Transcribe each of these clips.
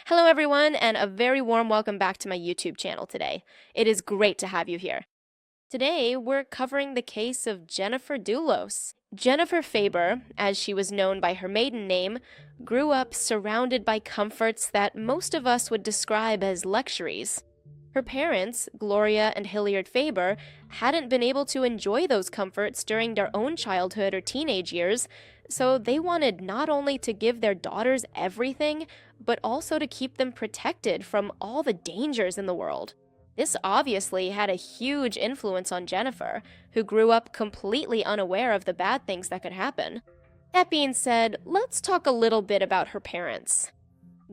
Hello, everyone, and a very warm welcome back to my YouTube channel today. It is great to have you here. Today, we're covering the case of Jennifer Dulos. Jennifer Faber, as she was known by her maiden name, grew up surrounded by comforts that most of us would describe as luxuries. Her parents, Gloria and Hilliard Faber, hadn't been able to enjoy those comforts during their own childhood or teenage years, so they wanted not only to give their daughters everything, but also to keep them protected from all the dangers in the world. This obviously had a huge influence on Jennifer, who grew up completely unaware of the bad things that could happen. That being said, let's talk a little bit about her parents.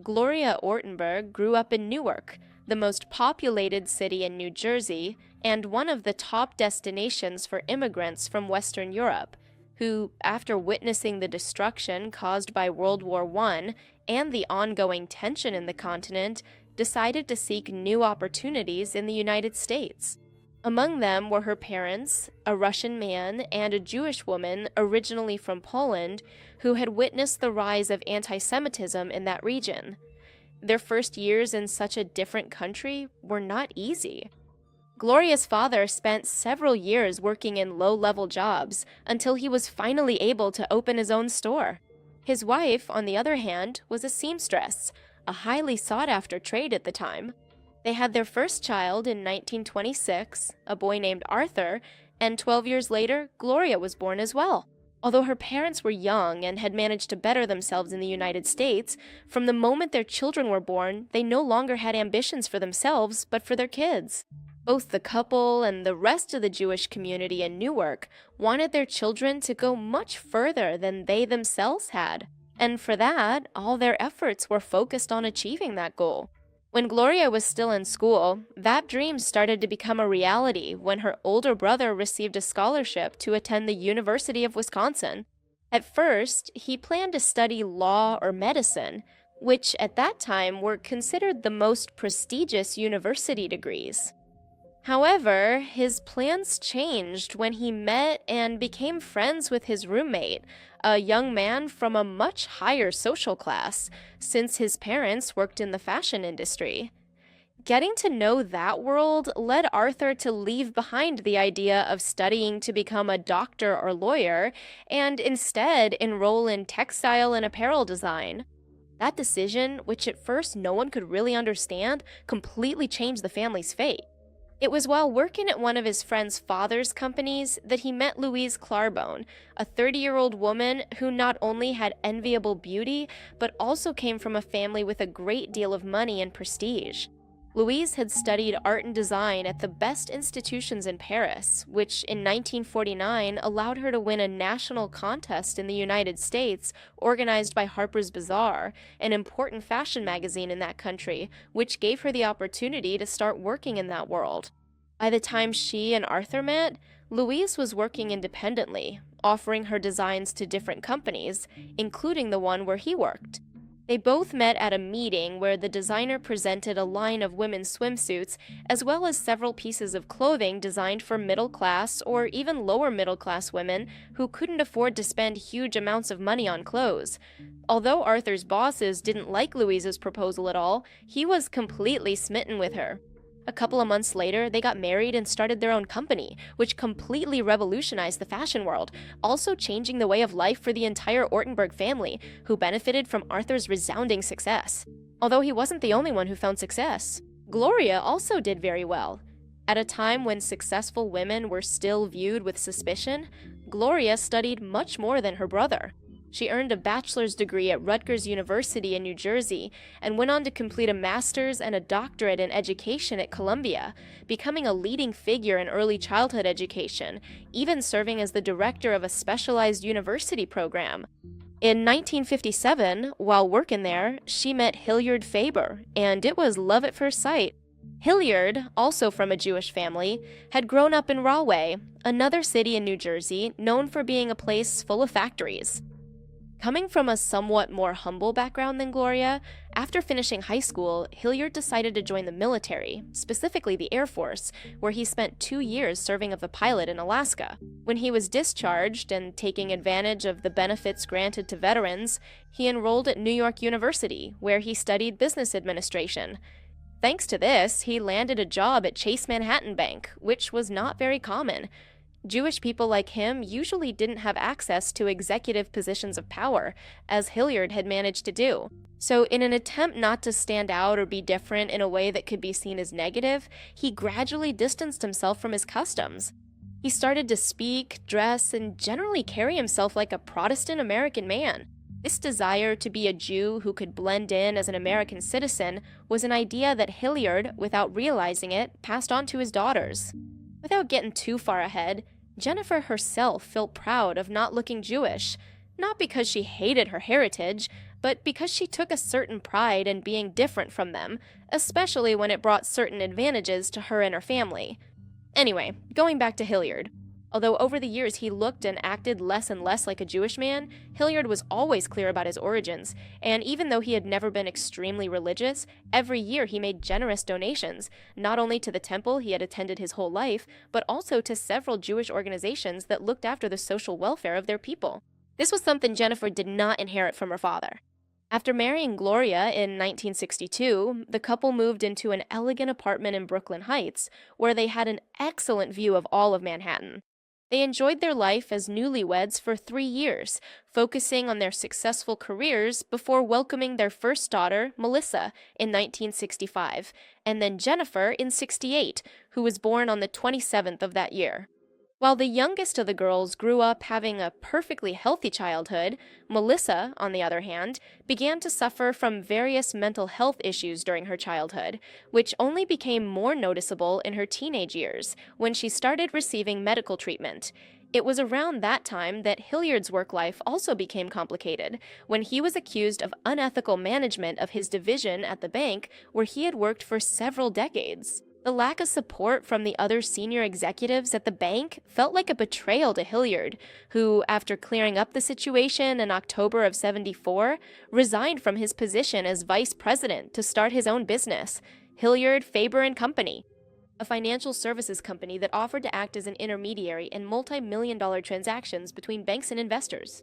Gloria Ortenberg grew up in Newark, the most populated city in New Jersey, and one of the top destinations for immigrants from Western Europe, who, after witnessing the destruction caused by World War I and the ongoing tension in the continent, decided to seek new opportunities in the United States. Among them were her parents, a Russian man, and a Jewish woman originally from Poland, who had witnessed the rise of anti-Semitism in that region. Their first years in such a different country were not easy. Gloria's father spent several years working in low-level jobs until he was finally able to open his own store. His wife, on the other hand, was a seamstress, a highly sought-after trade at the time. They had their first child in 1926, a boy named Arthur, and 12 years later, Gloria was born as well. Although her parents were young and had managed to better themselves in the United States, from the moment their children were born, they no longer had ambitions for themselves, but for their kids. Both the couple and the rest of the Jewish community in Newark wanted their children to go much further than they themselves had, and for that, all their efforts were focused on achieving that goal. When Gloria was still in school, that dream started to become a reality when her older brother received a scholarship to attend the University of Wisconsin. At first, he planned to study law or medicine, which at that time were considered the most prestigious university degrees. However, his plans changed when he met and became friends with his roommate, a young man from a much higher social class, since his parents worked in the fashion industry. Getting to know that world led Arthur to leave behind the idea of studying to become a doctor or lawyer, and instead enroll in textile and apparel design. That decision, which at first no one could really understand, completely changed the family's fate. It was while working at one of his friend's father's companies that he met Louise Clarbone, a 30-year-old woman who not only had enviable beauty, but also came from a family with a great deal of money and prestige. Louise had studied art and design at the best institutions in Paris, which in 1949 allowed her to win a national contest in the United States organized by Harper's Bazaar, an important fashion magazine in that country, which gave her the opportunity to start working in that world. By the time she and Arthur met, Louise was working independently, offering her designs to different companies, including the one where he worked. They both met at a meeting where the designer presented a line of women's swimsuits, as well as several pieces of clothing designed for middle-class or even lower-middle-class women who couldn't afford to spend huge amounts of money on clothes. Although Arthur's bosses didn't like Louise's proposal at all, he was completely smitten with her. A couple of months later, they got married and started their own company, which completely revolutionized the fashion world, also changing the way of life for the entire Ortenberg family, who benefited from Arthur's resounding success. Although he wasn't the only one who found success. Gloria also did very well. At a time when successful women were still viewed with suspicion, Gloria studied much more than her brother. She earned a bachelor's degree at Rutgers University in New Jersey and went on to complete a master's and a doctorate in education at Columbia, becoming a leading figure in early childhood education, even serving as the director of a specialized university program. In 1957, while working there, she met Hilliard Faber, and it was love at first sight. Hilliard, also from a Jewish family, had grown up in Rahway, another city in New Jersey known for being a place full of factories. Coming from a somewhat more humble background than Gloria, after finishing high school, Hilliard decided to join the military, specifically the Air Force, where he spent 2 years serving as a pilot in Alaska. When he was discharged and taking advantage of the benefits granted to veterans, he enrolled at New York University, where he studied business administration. Thanks to this, he landed a job at Chase Manhattan Bank, which was not very common. Jewish people like him usually didn't have access to executive positions of power, as Hilliard had managed to do. So, in an attempt not to stand out or be different in a way that could be seen as negative, he gradually distanced himself from his customs. He started to speak, dress, and generally carry himself like a Protestant American man. This desire to be a Jew who could blend in as an American citizen was an idea that Hilliard, without realizing it, passed on to his daughters. Without getting too far ahead, Jennifer herself felt proud of not looking Jewish, not because she hated her heritage, but because she took a certain pride in being different from them, especially when it brought certain advantages to her and her family. Anyway, going back to Hilliard. Although over the years he looked and acted less and less like a Jewish man, Hilliard was always clear about his origins, and even though he had never been extremely religious, every year he made generous donations, not only to the temple he had attended his whole life, but also to several Jewish organizations that looked after the social welfare of their people. This was something Jennifer did not inherit from her father. After marrying Gloria in 1962, the couple moved into an elegant apartment in Brooklyn Heights, where they had an excellent view of all of Manhattan. They enjoyed their life as newlyweds for 3 years, focusing on their successful careers before welcoming their first daughter, Melissa, in 1965, and then Jennifer in '68, who was born on the 27th of that year. While the youngest of the girls grew up having a perfectly healthy childhood, Melissa, on the other hand, began to suffer from various mental health issues during her childhood, which only became more noticeable in her teenage years, when she started receiving medical treatment. It was around that time that Hilliard's work life also became complicated, when he was accused of unethical management of his division at the bank where he had worked for several decades. The lack of support from the other senior executives at the bank felt like a betrayal to Hilliard, who, after clearing up the situation in October of '74, resigned from his position as vice president to start his own business, Hilliard, Faber and Company, a financial services company that offered to act as an intermediary in multi-million-dollar transactions between banks and investors.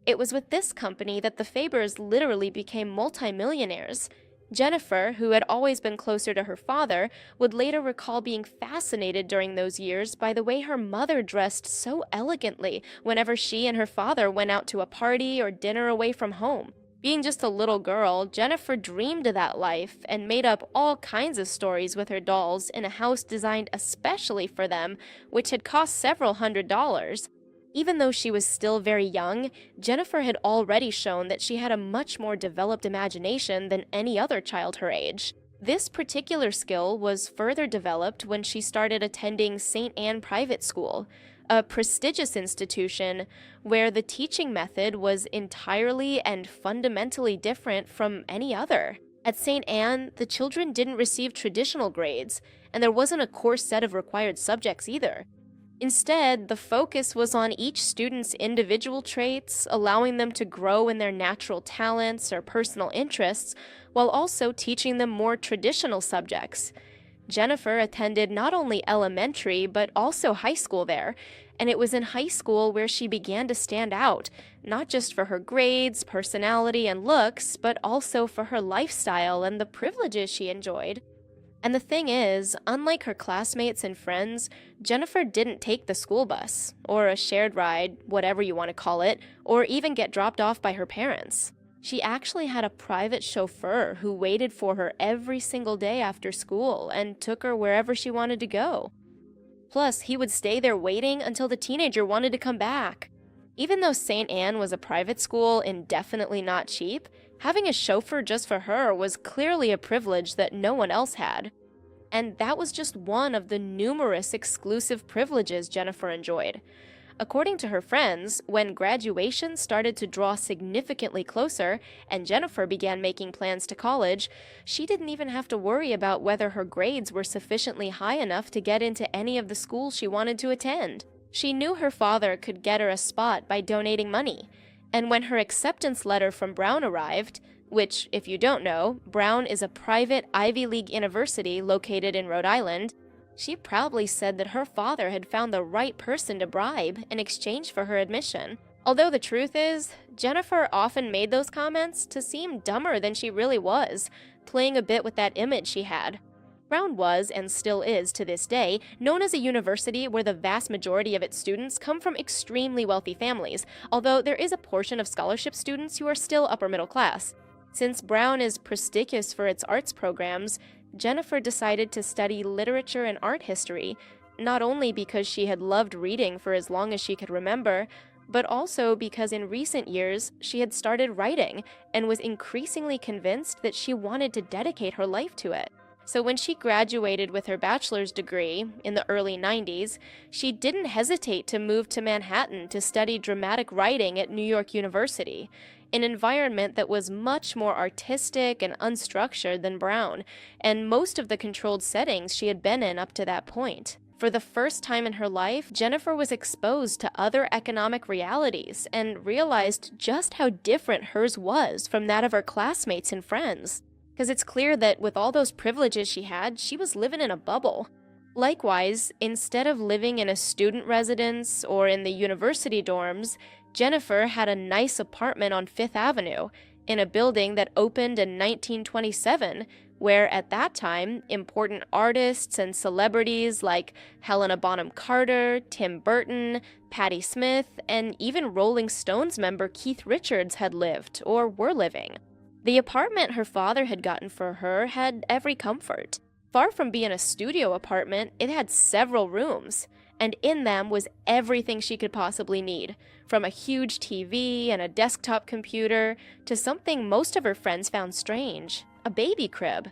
It was with this company that the Fabers literally became multi-millionaires. Jennifer, who had always been closer to her father, would later recall being fascinated during those years by the way her mother dressed so elegantly whenever she and her father went out to a party or dinner away from home. Being just a little girl, Jennifer dreamed of that life and made up all kinds of stories with her dolls in a house designed especially for them, which had cost several $100s. Even though she was still very young, Jennifer had already shown that she had a much more developed imagination than any other child her age. This particular skill was further developed when she started attending St. Anne Private School, a prestigious institution where the teaching method was entirely and fundamentally different from any other. At St. Anne, the children didn't receive traditional grades, and there wasn't a core set of required subjects either. Instead, the focus was on each student's individual traits, allowing them to grow in their natural talents or personal interests, while also teaching them more traditional subjects. Jennifer attended not only elementary, but also high school there, and it was in high school where she began to stand out, not just for her grades, personality, and looks, but also for her lifestyle and the privileges she enjoyed. And the thing is, unlike her classmates and friends, Jennifer didn't take the school bus, or a shared ride, whatever you want to call it, or even get dropped off by her parents. She actually had a private chauffeur who waited for her every single day after school and took her wherever she wanted to go. Plus, he would stay there waiting until the teenager wanted to come back. Even though St. Anne was a private school and definitely not cheap, having a chauffeur just for her was clearly a privilege that no one else had. And that was just one of the numerous exclusive privileges Jennifer enjoyed. According to her friends, when graduation started to draw significantly closer and Jennifer began making plans to college, she didn't even have to worry about whether her grades were sufficiently high enough to get into any of the schools she wanted to attend. She knew her father could get her a spot by donating money, And when her acceptance letter from Brown arrived, which, if you don't know, Brown is a private Ivy League university located in Rhode Island, she proudly said that her father had found the right person to bribe in exchange for her admission. Although the truth is, Jennifer often made those comments to seem dumber than she really was, playing a bit with that image she had. Brown was, and still is to this day, known as a university where the vast majority of its students come from extremely wealthy families, although there is a portion of scholarship students who are still upper middle class. Since Brown is prestigious for its arts programs, Jennifer decided to study literature and art history, not only because she had loved reading for as long as she could remember, but also because in recent years she had started writing and was increasingly convinced that she wanted to dedicate her life to it. So when she graduated with her bachelor's degree in the early 90s, she didn't hesitate to move to Manhattan to study dramatic writing at New York University, an environment that was much more artistic and unstructured than Brown, and most of the controlled settings she had been in up to that point. For the first time in her life, Jennifer was exposed to other economic realities and realized just how different hers was from that of her classmates and friends. Because it's clear that with all those privileges she had, she was living in a bubble. Likewise, instead of living in a student residence or in the university dorms, Jennifer had a nice apartment on Fifth Avenue, in a building that opened in 1927, where at that time, important artists and celebrities like Helena Bonham Carter, Tim Burton, Patti Smith, and even Rolling Stones member Keith Richards had lived or were living. The apartment her father had gotten for her had every comfort. Far from being a studio apartment, it had several rooms, and in them was everything she could possibly need, from a huge TV and a desktop computer to something most of her friends found strange, a baby crib.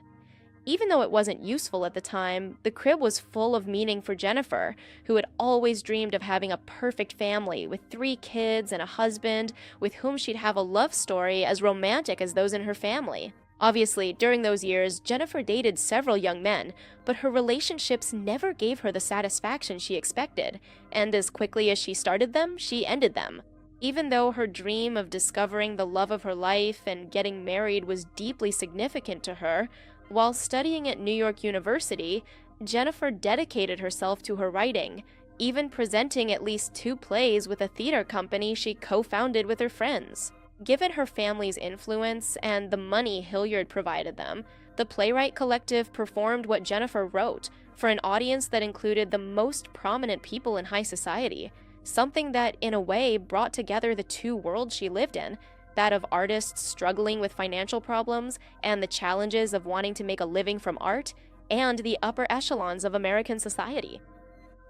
Even though it wasn't useful at the time, the crib was full of meaning for Jennifer, who had always dreamed of having a perfect family with 3 kids and a husband with whom she'd have a love story as romantic as those in her family. Obviously, during those years, Jennifer dated several young men, but her relationships never gave her the satisfaction she expected, and as quickly as she started them, she ended them. Even though her dream of discovering the love of her life and getting married was deeply significant to her, while studying at New York University, Jennifer dedicated herself to her writing, even presenting at least 2 plays with a theater company she co-founded with her friends. Given her family's influence and the money Hilliard provided them, the Playwright Collective performed what Jennifer wrote for an audience that included the most prominent people in high society, something that, in a way, brought together the 2 worlds she lived in, that of artists struggling with financial problems and the challenges of wanting to make a living from art, and the upper echelons of American society.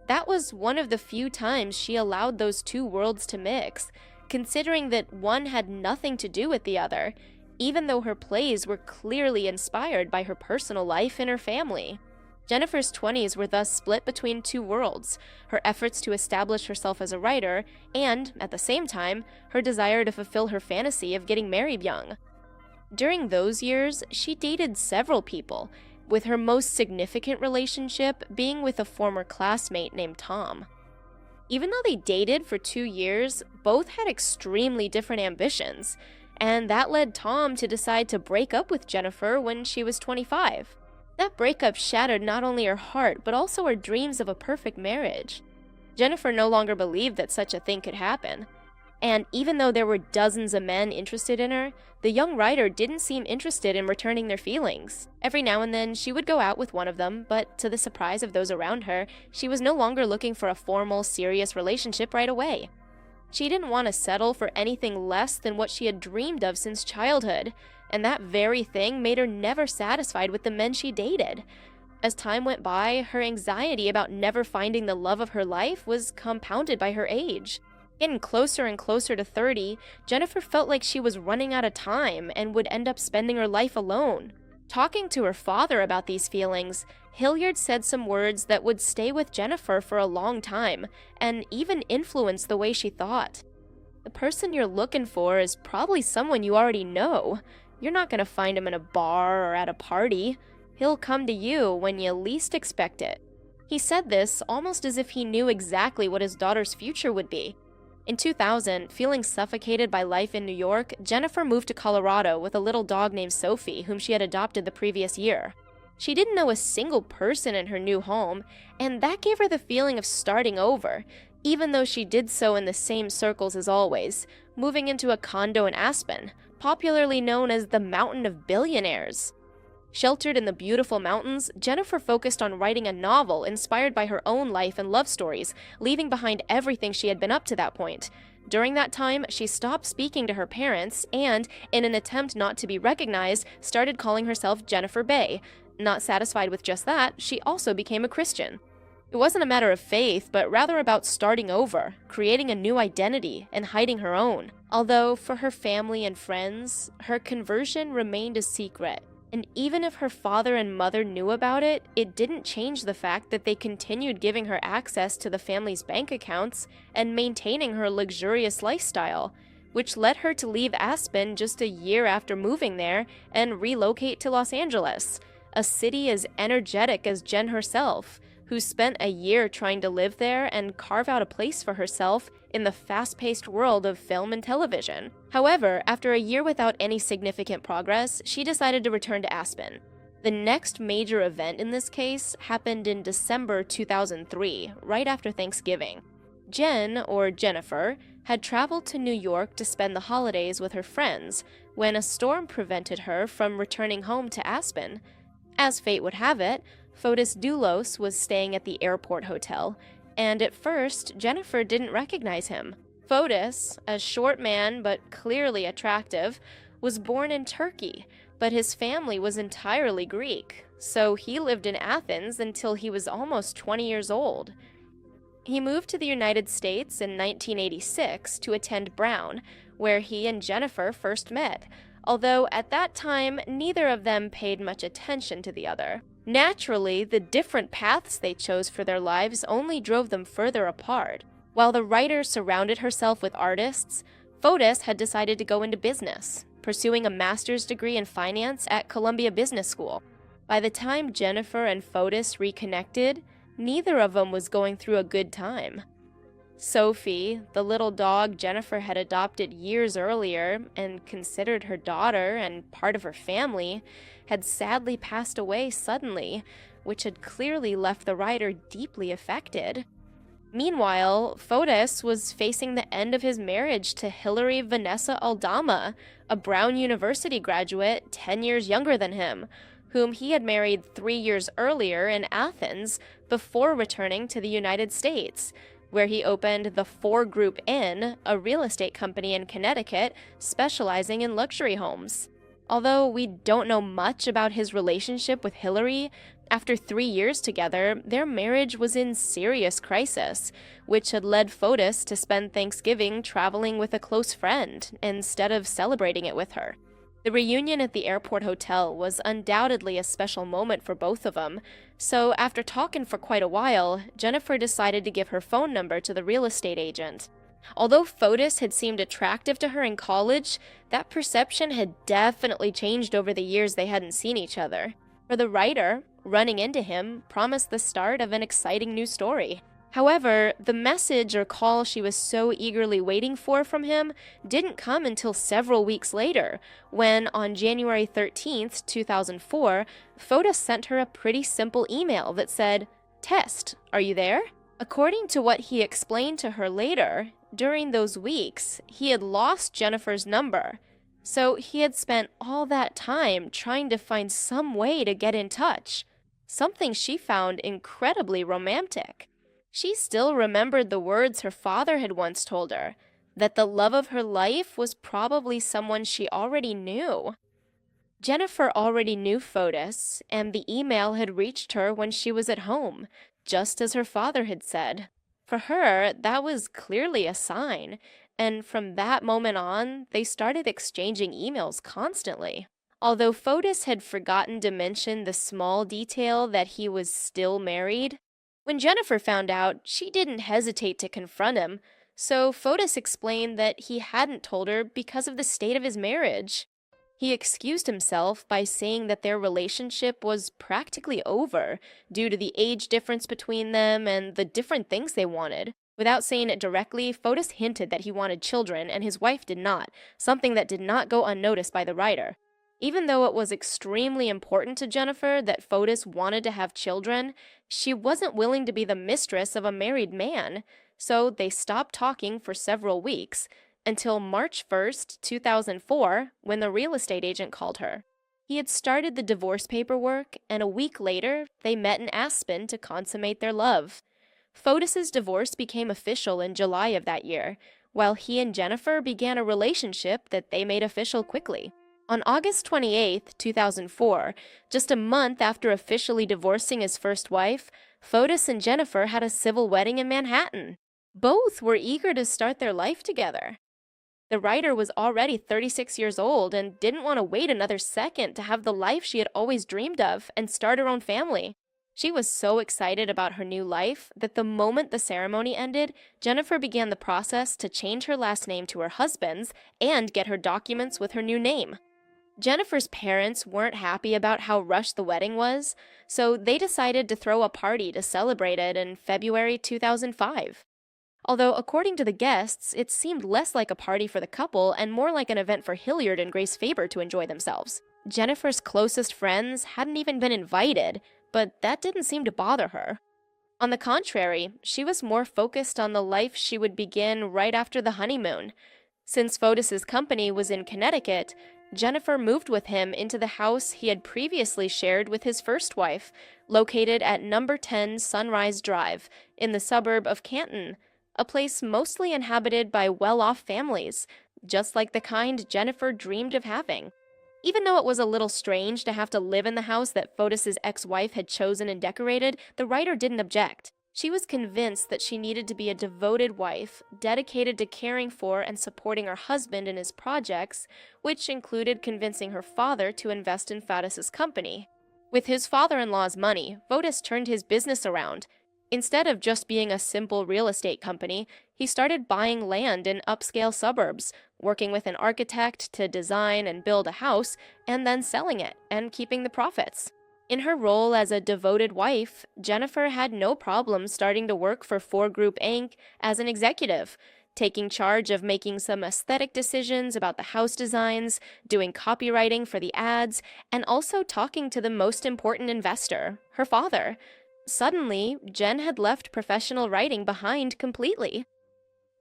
That was one of the few times she allowed those 2 worlds to mix, considering that one had nothing to do with the other, even though her plays were clearly inspired by her personal life and her family. Jennifer's 20s were thus split between 2 worlds, her efforts to establish herself as a writer, and, at the same time, her desire to fulfill her fantasy of getting married young. During those years, she dated several people, with her most significant relationship being with a former classmate named Tom. Even though they dated for 2 years, both had extremely different ambitions, and that led Tom to decide to break up with Jennifer when she was 25. That breakup shattered not only her heart, but also her dreams of a perfect marriage. Jennifer no longer believed that such a thing could happen. And even though there were dozens of men interested in her, the young writer didn't seem interested in returning their feelings. Every now and then, she would go out with one of them, but to the surprise of those around her, she was no longer looking for a formal, serious relationship right away. She didn't want to settle for anything less than what she had dreamed of since childhood, and that very thing made her never satisfied with the men she dated. As time went by, her anxiety about never finding the love of her life was compounded by her age. Getting closer and closer to 30, Jennifer felt like she was running out of time and would end up spending her life alone. Talking to her father about these feelings, Hilliard said some words that would stay with Jennifer for a long time, and even influence the way she thought. The person you're looking for is probably someone you already know. You're not going to find him in a bar or at a party. He'll come to you when you least expect it. He said this almost as if he knew exactly what his daughter's future would be. In 2000, feeling suffocated by life in New York, Jennifer moved to Colorado with a little dog named Sophie, whom she had adopted the previous year. She didn't know a single person in her new home, and that gave her the feeling of starting over, even though she did so in the same circles as always, moving into a condo in Aspen, popularly known as the Mountain of Billionaires. Sheltered in the beautiful mountains, Jennifer focused on writing a novel inspired by her own life and love stories, leaving behind everything she had been up to that point. During that time, she stopped speaking to her parents and, in an attempt not to be recognized, started calling herself Jennifer Bay. Not satisfied with just that, she also became a Christian. It wasn't a matter of faith, but rather about starting over, creating a new identity, and hiding her own. Although, for her family and friends, her conversion remained a secret. And even if her father and mother knew about it, it didn't change the fact that they continued giving her access to the family's bank accounts and maintaining her luxurious lifestyle, which led her to leave Aspen just a year after moving there and relocate to Los Angeles, a city as energetic as Jen herself, who spent a year trying to live there and carve out a place for herself in the fast-paced world of film and television. However, after a year without any significant progress, she decided to return to Aspen. The next major event in this case happened in December 2003, right after Thanksgiving. Jen, or Jennifer, had traveled to New York to spend the holidays with her friends when a storm prevented her from returning home to Aspen. As fate would have it, Fotis Dulos was staying at the airport hotel, and at first, Jennifer didn't recognize him. Fotis, a short man but clearly attractive, was born in Turkey, but his family was entirely Greek, so he lived in Athens until he was almost 20 years old. He moved to the United States in 1986 to attend Brown, where he and Jennifer first met, although at that time, neither of them paid much attention to the other. Naturally, the different paths they chose for their lives only drove them further apart. While the writer surrounded herself with artists, Fotis had decided to go into business, pursuing a master's degree in finance at Columbia Business School. By the time Jennifer and Fotis reconnected, neither of them was going through a good time. Sophie, the little dog Jennifer had adopted years earlier and considered her daughter and part of her family, had sadly passed away suddenly, which had clearly left the writer deeply affected. Meanwhile, Fotis was facing the end of his marriage to Hilary Vanessa Aldama, a Brown University graduate 10 years younger than him, whom he had married 3 years earlier in Athens before returning to the United States, where he opened the 4 Group Inn, a real estate company in Connecticut specializing in luxury homes. Although we don't know much about his relationship with Hilary, after 3 years together, their marriage was in serious crisis, which had led Fotis to spend Thanksgiving traveling with a close friend instead of celebrating it with her. The reunion at the airport hotel was undoubtedly a special moment for both of them, so after talking for quite a while, Jennifer decided to give her phone number to the real estate agent. Although Fotis had seemed attractive to her in college, that perception had definitely changed over the years they hadn't seen each other. For the writer, running into him promised the start of an exciting new story. However, the message or call she was so eagerly waiting for from him didn't come until several weeks later, when on January 13th, 2004, Fotis sent her a pretty simple email that said, "Test, are you there?" According to what he explained to her later, during those weeks, he had lost Jennifer's number, so he had spent all that time trying to find some way to get in touch, something she found incredibly romantic. She still remembered the words her father had once told her, that the love of her life was probably someone she already knew. Jennifer already knew Fotis, and the email had reached her when she was at home, just as her father had said. For her, that was clearly a sign, and from that moment on, they started exchanging emails constantly. Although Fotis had forgotten to mention the small detail that he was still married, when Jennifer found out, she didn't hesitate to confront him, so Fotis explained that he hadn't told her because of the state of his marriage. He excused himself by saying that their relationship was practically over due to the age difference between them and the different things they wanted. Without saying it directly, Fotis hinted that he wanted children, and his wife did not, something that did not go unnoticed by the writer. Even though it was extremely important to Jennifer that Fotis wanted to have children, she wasn't willing to be the mistress of a married man, so they stopped talking for several weeks, until March 1st, 2004, when the real estate agent called her. He had started the divorce paperwork, and a week later, they met in Aspen to consummate their love. Fotis's divorce became official in July of that year, while he and Jennifer began a relationship that they made official quickly. On August 28, 2004, just a month after officially divorcing his first wife, Fotis and Jennifer had a civil wedding in Manhattan. Both were eager to start their life together. The writer was already 36 years old and didn't want to wait another second to have the life she had always dreamed of and start her own family. She was so excited about her new life that the moment the ceremony ended, Jennifer began the process to change her last name to her husband's and get her documents with her new name. Jennifer's parents weren't happy about how rushed the wedding was, so they decided to throw a party to celebrate it in February 2005. Although, according to the guests, it seemed less like a party for the couple and more like an event for Hilliard and Grace Faber to enjoy themselves. Jennifer's closest friends hadn't even been invited, but that didn't seem to bother her. On the contrary, she was more focused on the life she would begin right after the honeymoon. Since Fotis's company was in Connecticut, Jennifer moved with him into the house he had previously shared with his first wife, located at number 10 Sunrise Drive, in the suburb of Canton, a place mostly inhabited by well-off families, just like the kind Jennifer dreamed of having. Even though it was a little strange to have to live in the house that Fotis's ex-wife had chosen and decorated, the writer didn't object. She was convinced that she needed to be a devoted wife, dedicated to caring for and supporting her husband in his projects, which included convincing her father to invest in Fotis's company. With his father-in-law's money, Fotis turned his business around. Instead of just being a simple real estate company, he started buying land in upscale suburbs, working with an architect to design and build a house, and then selling it and keeping the profits. In her role as a devoted wife, Jennifer had no problem starting to work for 4 Group Inc. as an executive, taking charge of making some aesthetic decisions about the house designs, doing copywriting for the ads, and also talking to the most important investor, her father. Suddenly, Jen had left professional writing behind completely.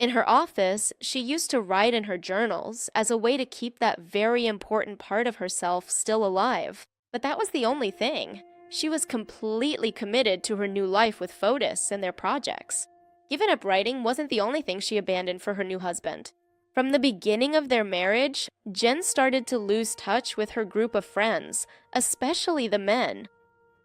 In her office, she used to write in her journals as a way to keep that very important part of herself still alive. But that was the only thing. She was completely committed to her new life with Fotis and their projects. Giving up writing wasn't the only thing she abandoned for her new husband. From the beginning of their marriage, Jen started to lose touch with her group of friends, especially the men.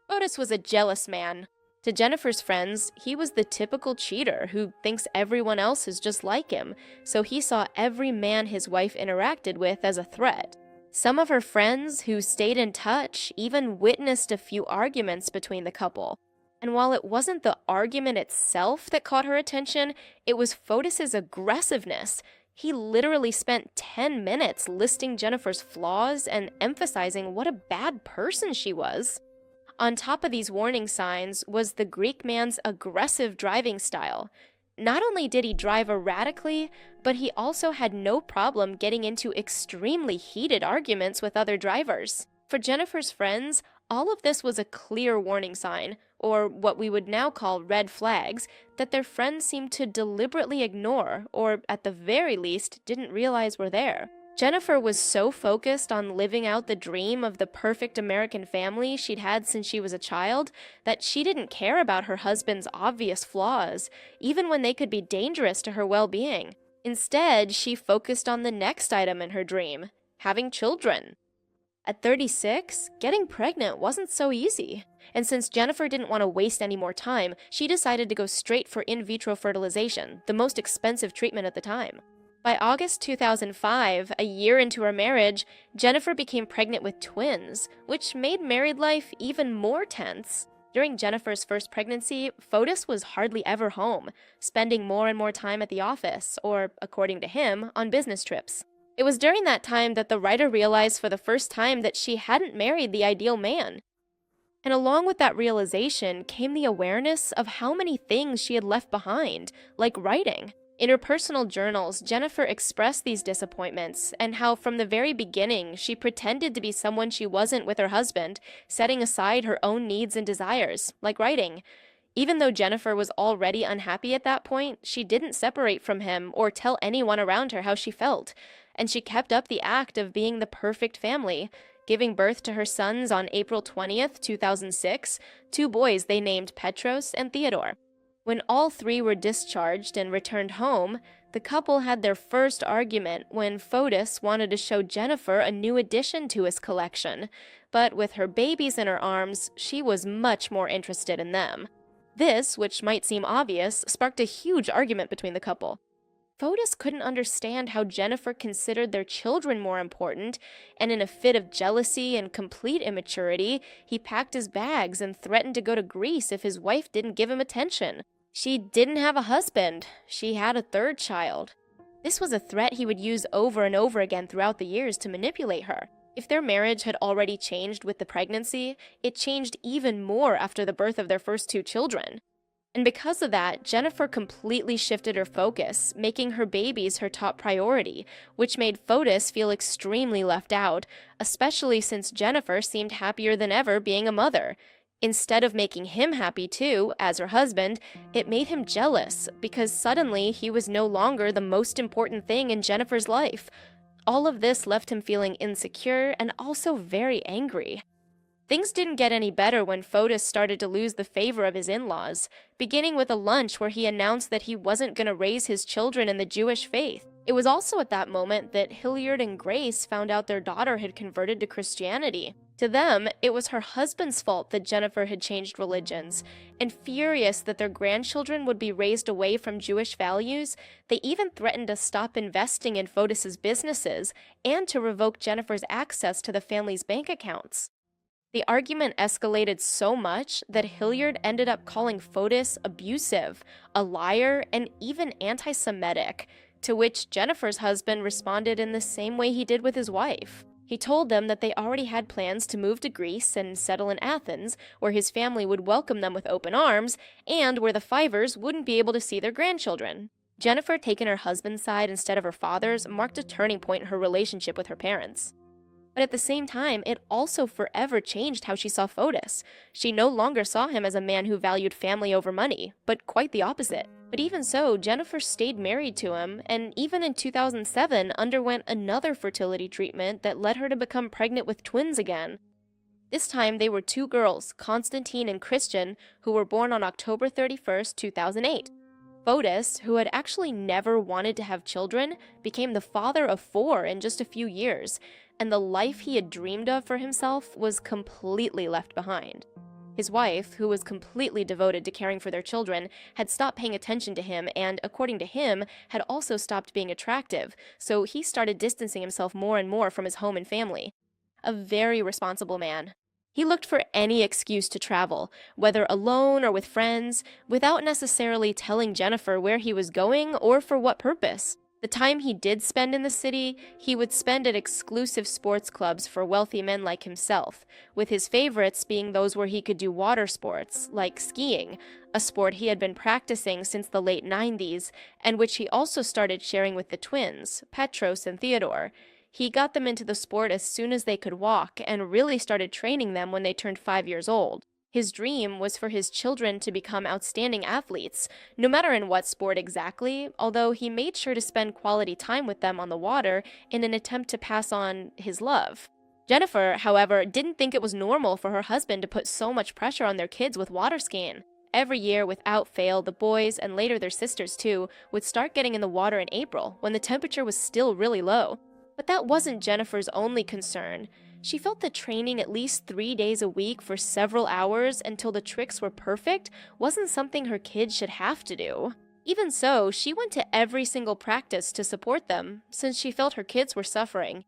Fotis was a jealous man. To Jennifer's friends, he was the typical cheater who thinks everyone else is just like him, so he saw every man his wife interacted with as a threat. Some of her friends who stayed in touch even witnessed a few arguments between the couple. And while it wasn't the argument itself that caught her attention, it was Fotis's aggressiveness. He literally spent 10 minutes listing Jennifer's flaws and emphasizing what a bad person she was. On top of these warning signs was the Greek man's aggressive driving style. Not only did he drive erratically, but he also had no problem getting into extremely heated arguments with other drivers. For Jennifer's friends, all of this was a clear warning sign, or what we would now call red flags, that their friends seemed to deliberately ignore, or at the very least, didn't realize were there. Jennifer was so focused on living out the dream of the perfect American family she'd had since she was a child that she didn't care about her husband's obvious flaws, even when they could be dangerous to her well-being. Instead, she focused on the next item in her dream, having children. At 36, getting pregnant wasn't so easy. And since Jennifer didn't want to waste any more time, she decided to go straight for in vitro fertilization, the most expensive treatment at the time. By August 2005, a year into her marriage, Jennifer became pregnant with twins, which made married life even more tense. During Jennifer's first pregnancy, Fotis was hardly ever home, spending more and more time at the office, or, according to him, on business trips. It was during that time that the writer realized for the first time that she hadn't married the ideal man. And along with that realization came the awareness of how many things she had left behind, like writing. In her personal journals, Jennifer expressed these disappointments and how from the very beginning she pretended to be someone she wasn't with her husband, setting aside her own needs and desires, like writing. Even though Jennifer was already unhappy at that point, she didn't separate from him or tell anyone around her how she felt, and she kept up the act of being the perfect family, giving birth to her sons on April 20th, 2006, two boys they named Petros and Theodore. When all three were discharged and returned home, the couple had their first argument when Fotis wanted to show Jennifer a new addition to his collection, but with her babies in her arms, she was much more interested in them. This, which might seem obvious, sparked a huge argument between the couple. Fotis couldn't understand how Jennifer considered their children more important, and in a fit of jealousy and complete immaturity, he packed his bags and threatened to go to Greece if his wife didn't give him attention. She didn't have a husband. She had a third child. This was a threat he would use over and over again throughout the years to manipulate her. If their marriage had already changed with the pregnancy, it changed even more after the birth of their first two children. And because of that, Jennifer completely shifted her focus, making her babies her top priority, which made Fotis feel extremely left out, especially since Jennifer seemed happier than ever being a mother. Instead of making him happy too, as her husband, it made him jealous because suddenly he was no longer the most important thing in Jennifer's life. All of this left him feeling insecure and also very angry. Things didn't get any better when Fotis started to lose the favor of his in-laws, beginning with a lunch where he announced that he wasn't going to raise his children in the Jewish faith. It was also at that moment that Hilliard and Grace found out their daughter had converted to Christianity. To them, it was her husband's fault that Jennifer had changed religions, and furious that their grandchildren would be raised away from Jewish values, they even threatened to stop investing in Fotis's businesses and to revoke Jennifer's access to the family's bank accounts. The argument escalated so much that Hilliard ended up calling Fotis abusive, a liar, and even anti-Semitic, to which Jennifer's husband responded in the same way he did with his wife. He told them that they already had plans to move to Greece and settle in Athens, where his family would welcome them with open arms, and where the Fivers wouldn't be able to see their grandchildren. Jennifer taking her husband's side instead of her father's marked a turning point in her relationship with her parents. But at the same time, it also forever changed how she saw Fotis. She no longer saw him as a man who valued family over money, but quite the opposite. But even so, Jennifer stayed married to him, and even in 2007 underwent another fertility treatment that led her to become pregnant with twins again. This time they were two girls, Constantine and Christian, who were born on October 31st, 2008. Fotis, who had actually never wanted to have children, became the father of 4 in just a few years, and the life he had dreamed of for himself was completely left behind. His wife, who was completely devoted to caring for their children, had stopped paying attention to him and, according to him, had also stopped being attractive, so he started distancing himself more and more from his home and family. A very responsible man. He looked for any excuse to travel, whether alone or with friends, without necessarily telling Jennifer where he was going or for what purpose. The time he did spend in the city, he would spend at exclusive sports clubs for wealthy men like himself, with his favorites being those where he could do water sports, like skiing, a sport he had been practicing since the late 90s, and which he also started sharing with the twins, Petros and Theodore. He got them into the sport as soon as they could walk, and really started training them when they turned 5 years old. His dream was for his children to become outstanding athletes, no matter in what sport exactly, although he made sure to spend quality time with them on the water in an attempt to pass on his love. Jennifer, however, didn't think it was normal for her husband to put so much pressure on their kids with water skiing. Every year, without fail, the boys, and later their sisters too, would start getting in the water in April, when the temperature was still really low. But that wasn't Jennifer's only concern. She felt that training at least 3 days a week for several hours until the tricks were perfect wasn't something her kids should have to do. Even so, she went to every single practice to support them, since she felt her kids were suffering.